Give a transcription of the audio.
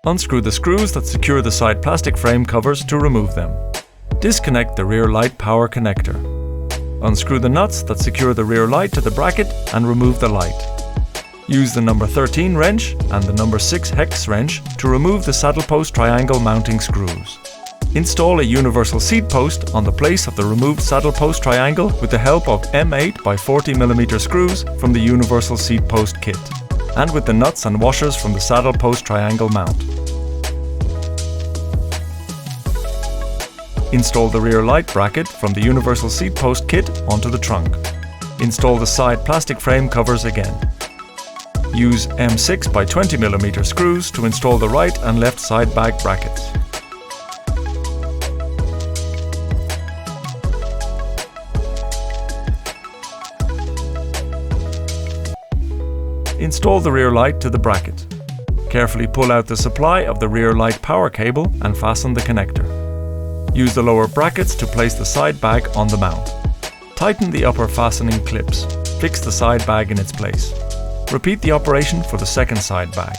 Unscrew the screws that secure the side plastic frame covers to remove them. Disconnect the rear light power connector. Unscrew the nuts that secure the rear light to the bracket and remove the light. Use the number 13 wrench and the number 6 hex wrench to remove the saddle post triangle mounting screws. Install a universal seat post on the place of the removed saddle post triangle with the help of M8 by 40mm screws from the universal seat post kit, and with the nuts and washers from the saddle post triangle mount. Install the rear light bracket from the universal seat post kit onto the trunk. Install the side plastic frame covers again. Use M6 by 20mm screws to install the right and left side bag brackets. Install the rear light to the bracket. Carefully pull out the supply of the rear light power cable and fasten the connector. Use the lower brackets to place the side bag on the mount. Tighten the upper fastening clips. Fix the side bag in its place. Repeat the operation for the second side bag.